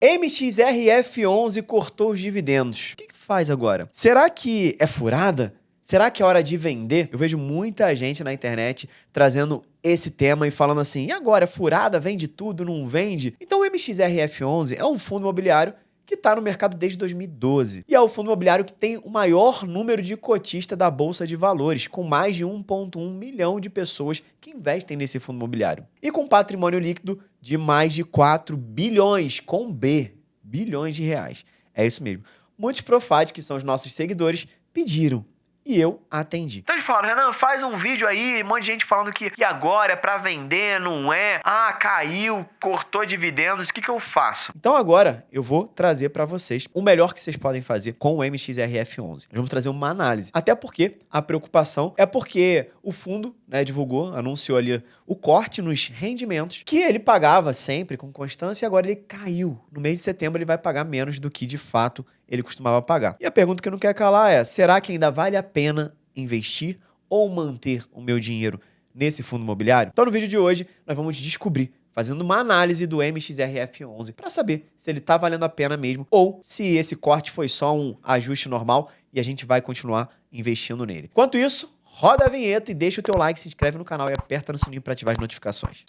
MXRF11 cortou os dividendos. O que faz agora? Será que é furada? Será que é hora de vender? Eu vejo muita gente na internet trazendo esse tema e falando assim, e agora, é furada? Vende tudo? Não vende? Então o MXRF11 é um fundo imobiliário que está no mercado desde 2012. E é o fundo imobiliário que tem o maior número de cotistas da Bolsa de Valores, com mais de 1,1 milhão de pessoas que investem nesse fundo imobiliário. E com patrimônio líquido de mais de 4 bilhões, com B, bilhões de reais. É isso mesmo. Muitos Profad, que são os nossos seguidores, pediram. E eu atendi. Então eles falaram, Renan, faz um vídeo aí, um monte de gente falando que e agora é pra vender, não é? Ah, caiu, cortou dividendos, o que eu faço? Então agora eu vou trazer pra vocês o melhor que vocês podem fazer com o MXRF11. Nós vamos trazer uma análise. Até porque a preocupação é porque o fundo, né, divulgou, anunciou ali o corte nos rendimentos que ele pagava sempre com constância e agora ele caiu. No mês de setembro ele vai pagar menos do que de fato ele costumava pagar. E a pergunta que não quer calar é, será que ainda vale a pena investir ou manter o meu dinheiro nesse fundo imobiliário? Então no vídeo de hoje nós vamos descobrir, fazendo uma análise do MXRF11 para saber se ele está valendo a pena mesmo ou se esse corte foi só um ajuste normal e a gente vai continuar investindo nele. Enquanto isso, roda a vinheta e deixa o teu like, se inscreve no canal e aperta no sininho para ativar as notificações.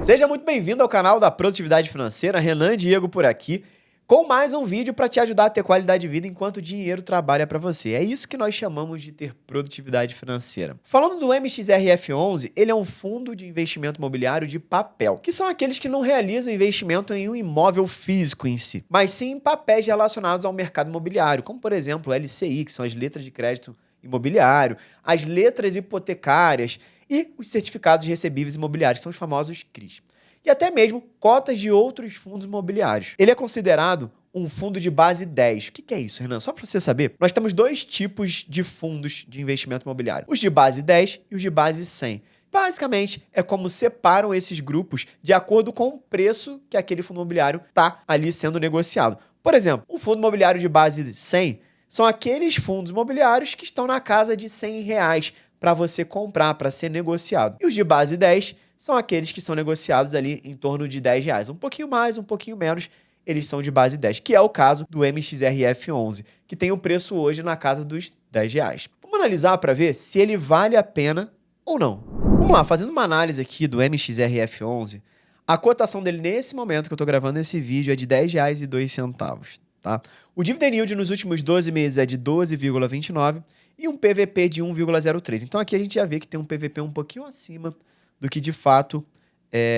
Seja muito bem-vindo ao canal da Produtividade Financeira, Renan Diego por aqui, com mais um vídeo para te ajudar a ter qualidade de vida enquanto o dinheiro trabalha para você. É isso que nós chamamos de ter produtividade financeira. Falando do MXRF11, ele é um fundo de investimento imobiliário de papel, que são aqueles que não realizam investimento em um imóvel físico em si, mas sim em papéis relacionados ao mercado imobiliário, como por exemplo o LCI, que são as letras de crédito imobiliário, as letras hipotecárias e os certificados recebíveis imobiliários, que são os famosos CRIs. E até mesmo cotas de outros fundos imobiliários. Ele é considerado um fundo de base 10. O que é isso, Renan? Só para você saber, nós temos dois tipos de fundos de investimento imobiliário. Os de base 10 e os de base 100. Basicamente, é como separam esses grupos de acordo com o preço que aquele fundo imobiliário está ali sendo negociado. Por exemplo, um fundo imobiliário de base 100 são aqueles fundos imobiliários que estão na casa de R$100 para você comprar, para ser negociado. E os de base 10 são aqueles que são negociados ali em torno de R$10. Um pouquinho mais, um pouquinho menos, eles são de base 10, que é o caso do MXRF11, que tem o preço hoje na casa dos R$10. Vamos analisar para ver se ele vale a pena ou não. Vamos lá, fazendo uma análise aqui do MXRF11, a cotação dele nesse momento que eu estou gravando esse vídeo é de R$10,02. Tá? O dividend yield nos últimos 12 meses é de 12,29 e um PVP de 1,03. Então aqui a gente já vê que tem um PVP um pouquinho acima do que de fato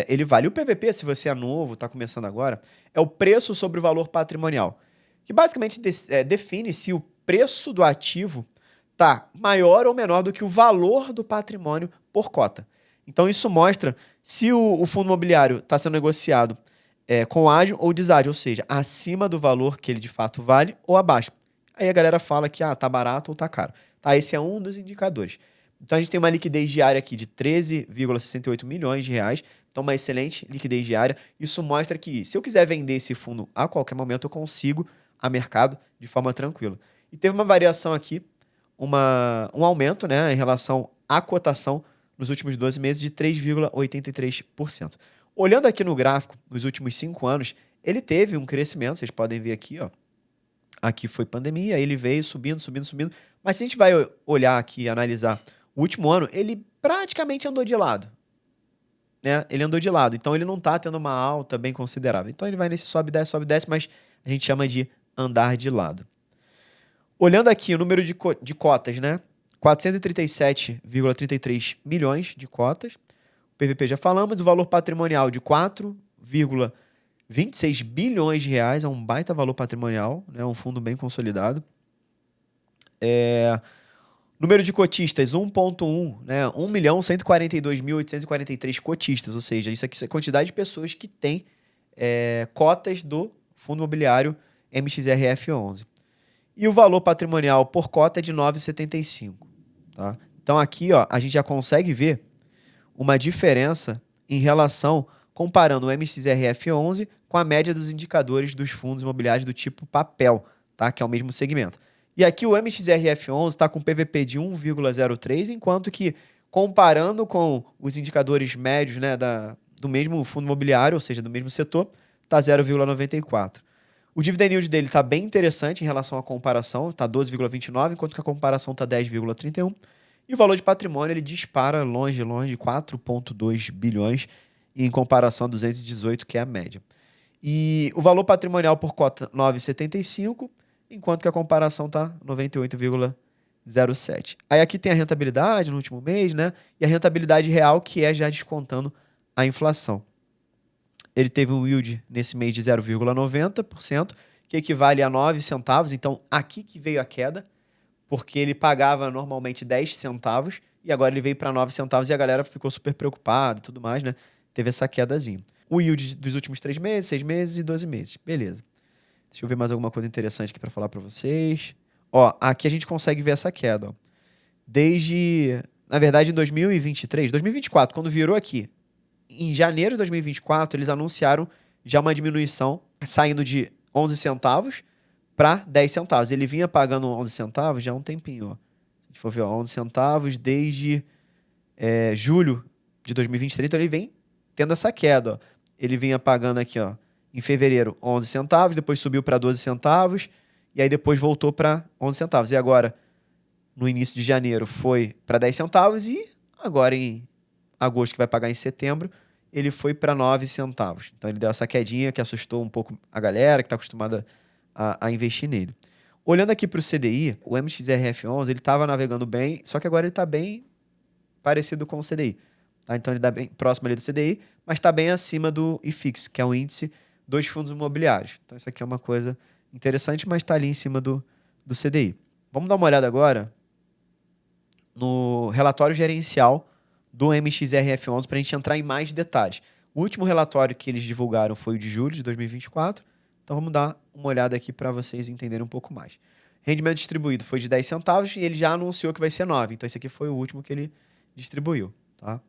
ele vale. O PVP, se você é novo, está começando agora, é o preço sobre o valor patrimonial, que basicamente define se o preço do ativo está maior ou menor do que o valor do patrimônio por cota. Então isso mostra se o fundo imobiliário está sendo negociado com ágio ou deságio, ou seja, acima do valor que ele de fato vale ou abaixo. Aí a galera fala que tá barato ou tá caro. Tá, esse é um dos indicadores. Então a gente tem uma liquidez diária aqui de 13,68 milhões de reais. Então uma excelente liquidez diária. Isso mostra que se eu quiser vender esse fundo a qualquer momento, eu consigo a mercado de forma tranquila. E teve uma variação aqui, um aumento, né, em relação à cotação nos últimos 12 meses de 3,83%. Olhando aqui no gráfico, nos últimos 5 anos, ele teve um crescimento, vocês podem ver aqui, ó. Aqui foi pandemia, ele veio subindo, subindo, subindo. Mas se a gente vai olhar aqui e analisar o último ano, ele praticamente andou de lado. Né? Ele andou de lado, então ele não está tendo uma alta bem considerável. Então ele vai nesse sobe, desce, mas a gente chama de andar de lado. Olhando aqui o número de cotas, né? 437,33 milhões de cotas. PVP já falamos, o valor patrimonial de 4,26 bilhões de reais, é um baita valor patrimonial, né? Um fundo bem consolidado. Número de cotistas, 1,1, né? 1.142.843 cotistas, ou seja, isso aqui é a quantidade de pessoas que têm cotas do fundo imobiliário MXRF11. E o valor patrimonial por cota é de 9,75. Tá? Então aqui ó, a gente já consegue ver uma diferença em relação, comparando o MXRF11 com a média dos indicadores dos fundos imobiliários do tipo papel, tá? Que é o mesmo segmento. E aqui o MXRF11 está com PVP de 1,03, enquanto que, comparando com os indicadores médios, né, do mesmo fundo imobiliário, ou seja, do mesmo setor, está 0,94. O dividend yield dele está bem interessante em relação à comparação, está 12,29, enquanto que a comparação está 10,31. E o valor de patrimônio ele dispara longe, 4,2 bilhões, em comparação a 218, que é a média. E o valor patrimonial por cota 9,75, enquanto que a comparação está 98,07. Aí aqui tem a rentabilidade no último mês, né? E a rentabilidade real, que é já descontando a inflação. Ele teve um yield nesse mês de 0,90%, que equivale a 9 centavos. Então, aqui que veio a queda, porque ele pagava normalmente 10 centavos e agora ele veio para 9 centavos e a galera ficou super preocupada e tudo mais, né? Teve essa quedazinha. O yield dos últimos 3 meses, 6 meses e 12 meses. Beleza. Deixa eu ver mais alguma coisa interessante aqui para falar para vocês. Ó, aqui a gente consegue ver essa queda. Ó. Desde, na verdade, em 2023, 2024, quando virou aqui, em janeiro de 2024, eles anunciaram já uma diminuição, saindo de 11 centavos para 10 centavos. Ele vinha pagando 11 centavos já há um tempinho. Ó. Se a gente for ver, ó, 11 centavos desde julho de 2023, então ele vem tendo essa queda. Ó. Ele vinha pagando aqui, ó, em fevereiro, 11 centavos, depois subiu para 12 centavos, e aí depois voltou para 11 centavos. E agora, no início de janeiro, foi para 10 centavos, e agora em agosto, que vai pagar em setembro, ele foi para 9 centavos. Então ele deu essa quedinha que assustou um pouco a galera que está acostumada a investir nele. Olhando aqui para o CDI, o MXRF11 ele estava navegando bem, só que agora ele está bem parecido com o CDI. Tá? Então ele está bem próximo ali do CDI, mas está bem acima do IFIX, que é o índice dos fundos imobiliários. Então isso aqui é uma coisa interessante, mas está ali em cima do CDI. Vamos dar uma olhada agora no relatório gerencial do MXRF11 para a gente entrar em mais detalhes. O último relatório que eles divulgaram foi o de julho de 2024, então vamos dar uma olhada aqui para vocês entenderem um pouco mais. Rendimento distribuído foi de 10 centavos e ele já anunciou que vai ser 9, então esse aqui foi o último que ele distribuiu. Tá?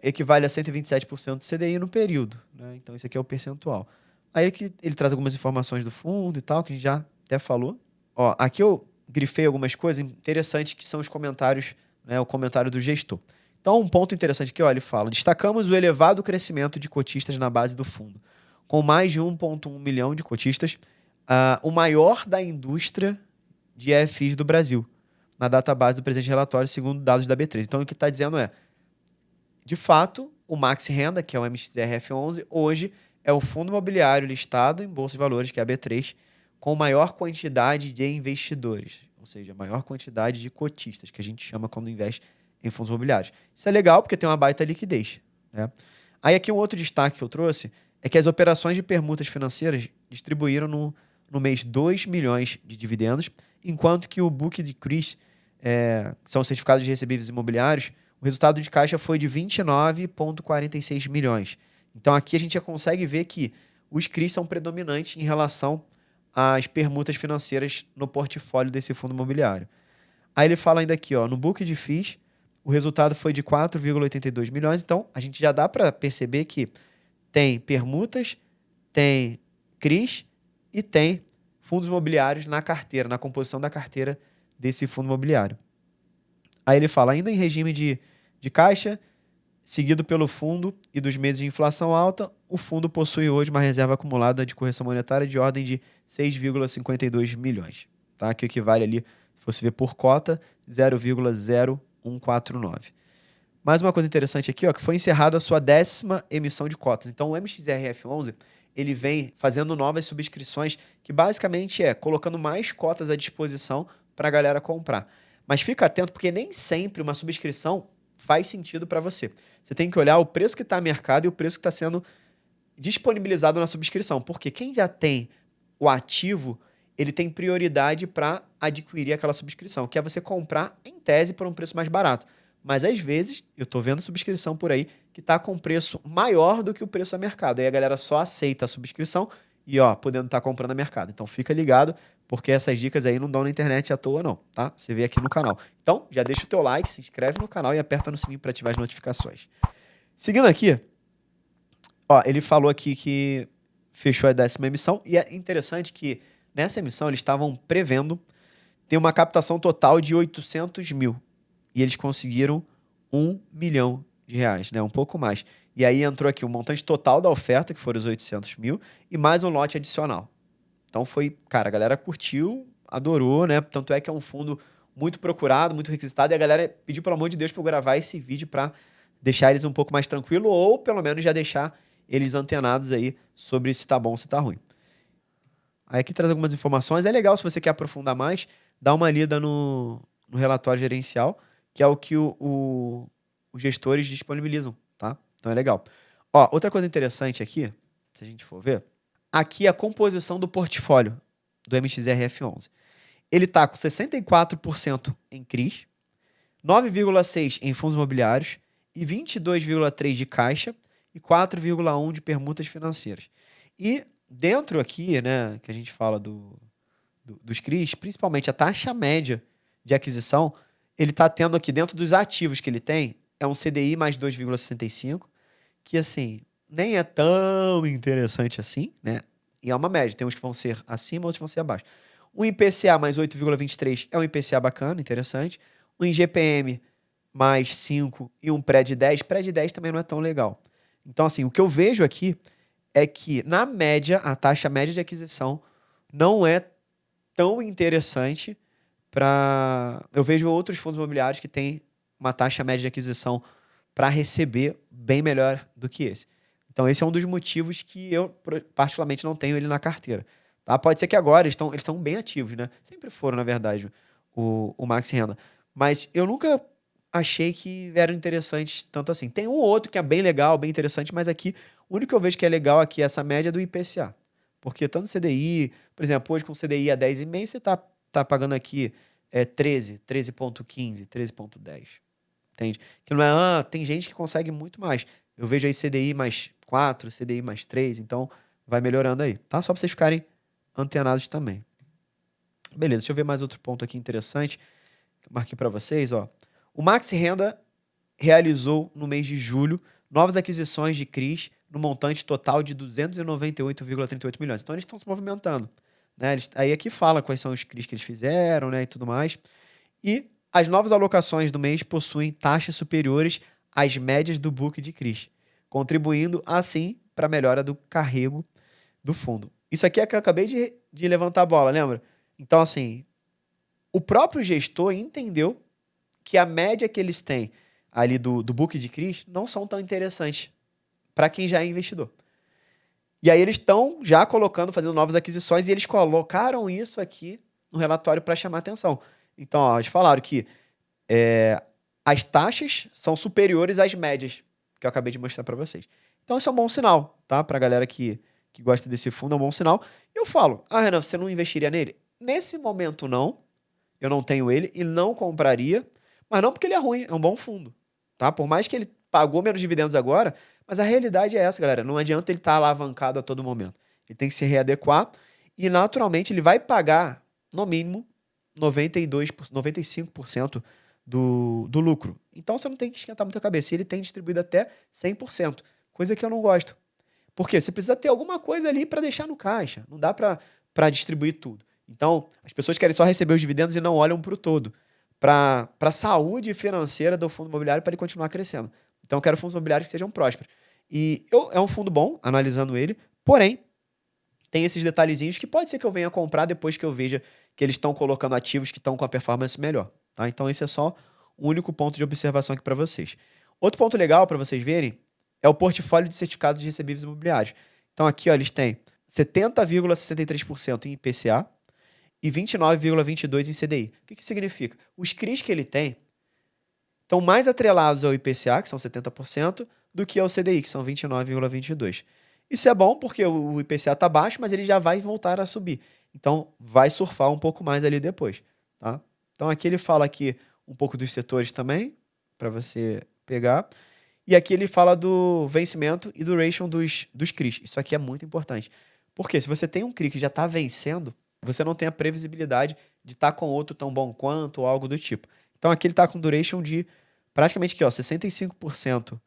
Equivale a 127% do CDI no período, né? Então esse aqui é o percentual. Aí ele traz algumas informações do fundo e tal, que a gente já até falou. Ó, aqui eu grifei algumas coisas interessantes que são os comentários, né, o comentário do gestor. Então, um ponto interessante aqui, ó, ele fala: destacamos o elevado crescimento de cotistas na base do fundo, com mais de 1,1 milhão de cotistas, o maior da indústria de FIs do Brasil, na database do presente relatório, segundo dados da B3. Então, o que está dizendo é, de fato, o Max Renda, que é o MXRF11, hoje é o fundo imobiliário listado em Bolsa de Valores, que é a B3, com maior quantidade de investidores, ou seja, maior quantidade de cotistas, que a gente chama quando investe em fundos imobiliários. Isso é legal porque tem uma baita liquidez. Né? Aí aqui um outro destaque que eu trouxe é que as operações de permutas financeiras distribuíram no mês 2 milhões de dividendos, enquanto que o book decrease, que são certificados de recebíveis imobiliários, o resultado de caixa foi de 29,46 milhões. Então aqui a gente já consegue ver que os CRIs são predominantes em relação às permutas financeiras no portfólio desse fundo imobiliário. Aí ele fala ainda aqui, ó, no book de FIIs, o resultado foi de 4,82 milhões. Então, a gente já dá para perceber que tem permutas, tem CRIs e tem fundos imobiliários na carteira, na composição da carteira desse fundo imobiliário. Aí ele fala, ainda em regime de caixa, seguido pelo fundo e dos meses de inflação alta, o fundo possui hoje uma reserva acumulada de correção monetária de ordem de 6,52 milhões. Tá? Que equivale ali, se você ver por cota, 0,0149. Mais uma coisa interessante aqui, ó, que foi encerrada a sua 10ª emissão de cotas. Então, o MXRF11 ele vem fazendo novas subscrições, que basicamente é colocando mais cotas à disposição para a galera comprar. Mas fica atento, porque nem sempre uma subscrição faz sentido para você. Você tem que olhar o preço que está no mercado e o preço que está sendo disponibilizado na subscrição. Porque quem já tem o ativo, ele tem prioridade para adquirir aquela subscrição, que é você comprar, em tese, por um preço mais barato. Mas, às vezes, eu estou vendo subscrição por aí que está com preço maior do que o preço a mercado. Aí a galera só aceita a subscrição e, ó, podendo estar comprando a mercado. Então, fica ligado, porque essas dicas aí não dão na internet à toa, não, tá? Você vê aqui no canal. Então, já deixa o teu like, se inscreve no canal e aperta no sininho para ativar as notificações. Seguindo aqui, ó, ele falou aqui que fechou a 10ª emissão e é interessante que nessa emissão eles estavam prevendo ter uma captação total de 800 mil. E eles conseguiram 1 milhão de reais, né? Um pouco mais. E aí entrou aqui o montante total da oferta, que foram os 800 mil, e mais um lote adicional. Então foi, cara, a galera curtiu, adorou, né? Tanto é que é um fundo muito procurado, muito requisitado, e a galera pediu, pelo amor de Deus, para eu gravar esse vídeo para deixar eles um pouco mais tranquilo, ou pelo menos já deixar eles antenados aí sobre se tá bom ou se tá ruim. Aí aqui traz algumas informações. É legal, se você quer aprofundar mais, dá uma lida no relatório gerencial, que é o que os gestores disponibilizam, tá? Então é legal. Ó, outra coisa interessante aqui, se a gente for ver, aqui é a composição do portfólio do MXRF11. Ele está com 64% em CRIs, 9,6% em fundos imobiliários e 22,3% de caixa e 4,1% de permutas financeiras. E dentro aqui, né, que a gente fala dos CRIs, principalmente a taxa média de aquisição, ele está tendo aqui dentro dos ativos que ele tem, é um CDI mais 2,65%, que assim, nem é tão interessante assim, né? E é uma média, tem uns que vão ser acima, outros vão ser abaixo. Um IPCA mais 8,23 é um IPCA bacana, interessante. Um IGPM mais 5 e um pré de 10. Pré de 10 também não é tão legal. Então, assim, o que eu vejo aqui é que, na média, a taxa média de aquisição não é tão interessante para... Eu vejo outros fundos imobiliários que têm uma taxa média de aquisição para receber bem melhor do que esse. Então, esse é um dos motivos que eu, particularmente, não tenho ele na carteira. Tá? Pode ser que agora eles estão bem ativos, né? Sempre foram, na verdade, o Maxi Renda. Mas eu nunca achei que eram interessantes tanto assim. Tem um ou outro que é bem legal, bem interessante, mas aqui, o único que eu vejo que é legal aqui é essa média do IPCA. Porque tanto CDI, por exemplo, hoje com CDI a 10,5, você tá pagando aqui 13, 13,15, 13,10. Entende? Que não é, tem gente que consegue muito mais. Eu vejo aí CDI mais 4, CDI mais 3, então vai melhorando aí, tá? Só para vocês ficarem antenados também. Beleza, deixa eu ver mais outro ponto aqui interessante que eu marquei para vocês, ó. O Maxi Renda realizou no mês de julho novas aquisições de CRIs no montante total de 298,38 milhões. Então eles estão se movimentando, né? Aí aqui fala quais são os CRIs que eles fizeram, né, e tudo mais. E as novas alocações do mês possuem taxas superiores às médias do book de CRIs, contribuindo assim para a melhora do carrego do fundo. Isso aqui é que eu acabei de levantar a bola, lembra? Então, assim, o próprio gestor entendeu que a média que eles têm ali do book de CRIs não são tão interessantes para quem já é investidor. E aí eles estão já colocando, fazendo novas aquisições, e eles colocaram isso aqui no relatório para chamar atenção. Então, ó, eles falaram que as taxas são superiores às médias, que eu acabei de mostrar para vocês. Então, isso é um bom sinal, tá? Para a galera que gosta desse fundo, é um bom sinal. E eu falo, Renan, você não investiria nele? Nesse momento, não. Eu não tenho ele e não compraria, mas não porque ele é ruim, é um bom fundo, tá? Por mais que ele pagou menos dividendos agora, mas a realidade é essa, galera. Não adianta ele estar alavancado a todo momento. Ele tem que se readequar e, naturalmente, ele vai pagar, no mínimo, 95% do lucro. Então, você não tem que esquentar muita cabeça. E ele tem distribuído até 100%, coisa que eu não gosto. Porque você precisa ter alguma coisa ali para deixar no caixa. Não dá para distribuir tudo. Então, as pessoas querem só receber os dividendos e não olham para o todo. Para a saúde financeira do fundo imobiliário para ele continuar crescendo. Então, eu quero fundos imobiliários que sejam prósperos. E é um fundo bom, analisando ele, porém, tem esses detalhezinhos que pode ser que eu venha comprar depois que eu veja que eles estão colocando ativos que estão com a performance melhor. Tá? Então, esse é só o único ponto de observação aqui para vocês. Outro ponto legal para vocês verem é o portfólio de certificados de recebíveis imobiliários. Então, aqui ó, eles têm 70,63% em IPCA e 29,22% em CDI. O que significa? Os CRIs que ele tem estão mais atrelados ao IPCA, que são 70%, do que ao CDI, que são 29,22%. Isso é bom porque o IPCA está baixo, mas ele já vai voltar a subir. Então, vai surfar um pouco mais ali depois. Tá? Então, aqui ele fala aqui um pouco dos setores também, para você pegar. E aqui ele fala do vencimento e duration dos CRIs. Isso aqui é muito importante. Porque se você tem um CRI que já está vencendo, você não tem a previsibilidade de estar com outro tão bom quanto ou algo do tipo. Então, aqui ele está com duration de praticamente aqui, ó, 65%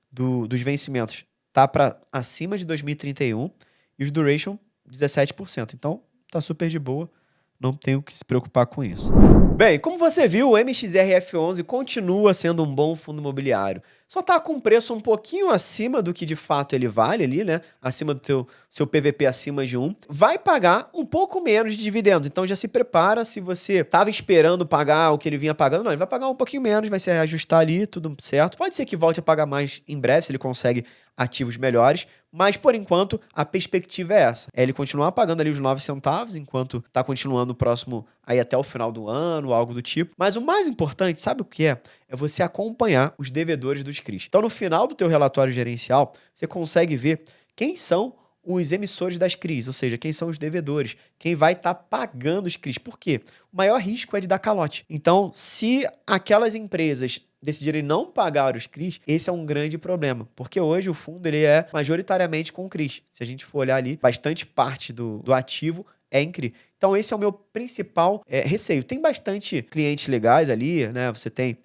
dos vencimentos tá para acima de 2031 e os duration 17%. Então, tá super de boa não tenho que se preocupar com isso. Bem, como você viu, o MXRF11 continua sendo um bom fundo imobiliário. Só está com um preço um pouquinho acima do que de fato ele vale ali, né? Acima do seu PVP acima de 1. Vai pagar um pouco menos de dividendos. Então já se prepara, se você estava esperando pagar o que ele vinha pagando, não, ele vai pagar um pouquinho menos, vai se ajustar ali, tudo certo. Pode ser que volte a pagar mais em breve, se ele consegue ativos melhores, mas por enquanto a perspectiva é essa. É ele continuar pagando ali os 9 centavos, enquanto está continuando o próximo aí até o final do ano, algo do tipo. Mas o mais importante, sabe o que é? É você acompanhar os devedores dos CRIs. Então no final do teu relatório gerencial, você consegue ver quem são os emissores das CRIs, ou seja, quem são os devedores, quem vai estar pagando os CRIs. Por quê? O maior risco é de dar calote. Então, se aquelas empresas decidirem não pagar os CRIs, esse é um grande problema, porque hoje o fundo ele é majoritariamente com CRIs. Se a gente for olhar ali, bastante parte do ativo é em CRI. Então esse é o meu principal receio. Tem bastante clientes legais ali, né? Você tem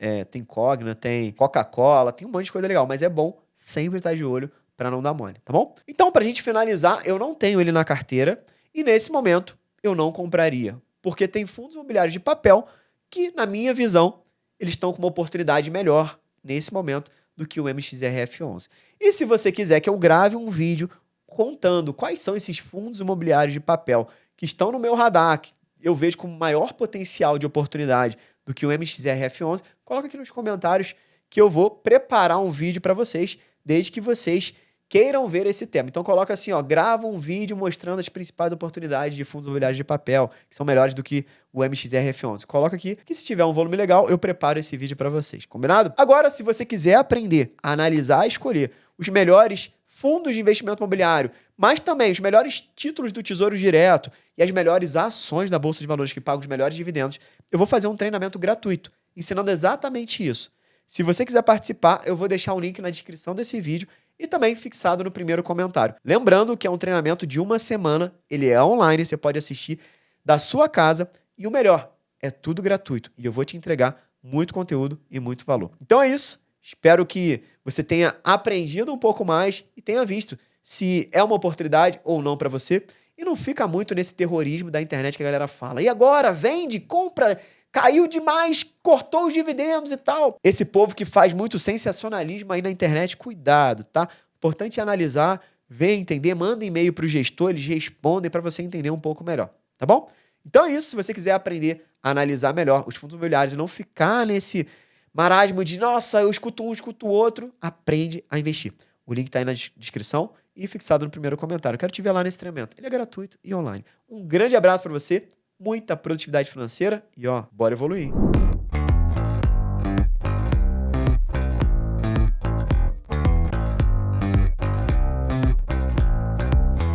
Cogna, tem Coca-Cola, tem um monte de coisa legal, mas é bom sempre estar de olho para não dar mole, tá bom? Então, para a gente finalizar, eu não tenho ele na carteira e nesse momento eu não compraria, porque tem fundos imobiliários de papel que, na minha visão, eles estão com uma oportunidade melhor nesse momento do que o MXRF11. E se você quiser que eu grave um vídeo contando quais são esses fundos imobiliários de papel que estão no meu radar, que eu vejo com maior potencial de oportunidade do que o MXRF11, coloca aqui nos comentários que eu vou preparar um vídeo para vocês, desde que vocês queiram ver esse tema. Então coloca assim, ó, grava um vídeo mostrando as principais oportunidades de fundos imobiliários de papel, que são melhores do que o MXRF11. Coloca aqui que se tiver um volume legal, eu preparo esse vídeo para vocês. Combinado? Agora, se você quiser aprender a analisar e escolher os melhores fundos de investimento imobiliário, mas também os melhores títulos do Tesouro Direto e as melhores ações da Bolsa de Valores que pagam os melhores dividendos, eu vou fazer um treinamento gratuito, ensinando exatamente isso. Se você quiser participar, eu vou deixar um link na descrição desse vídeo e também fixado no primeiro comentário. Lembrando que é um treinamento de 1 semana, ele é online, você pode assistir da sua casa e o melhor, é tudo gratuito e eu vou te entregar muito conteúdo e muito valor. Então é isso, espero que você tenha aprendido um pouco mais e tenha visto se é uma oportunidade ou não para você e não fica muito nesse terrorismo da internet que a galera fala. E agora, vende, compra, caiu demais, cortou os dividendos e tal. Esse povo que faz muito sensacionalismo aí na internet, cuidado, tá? Importante é analisar, ver, entender, manda e-mail para o gestor, eles respondem para você entender um pouco melhor, tá bom? Então é isso, se você quiser aprender a analisar melhor os fundos imobiliários e não ficar nesse marasmo de, nossa, eu escuto um, escuto o outro, aprende a investir. O link tá aí na descrição e fixado no primeiro comentário. Eu quero te ver lá nesse treinamento. Ele é gratuito e online. Um grande abraço para você, muita produtividade financeira e, ó, bora evoluir.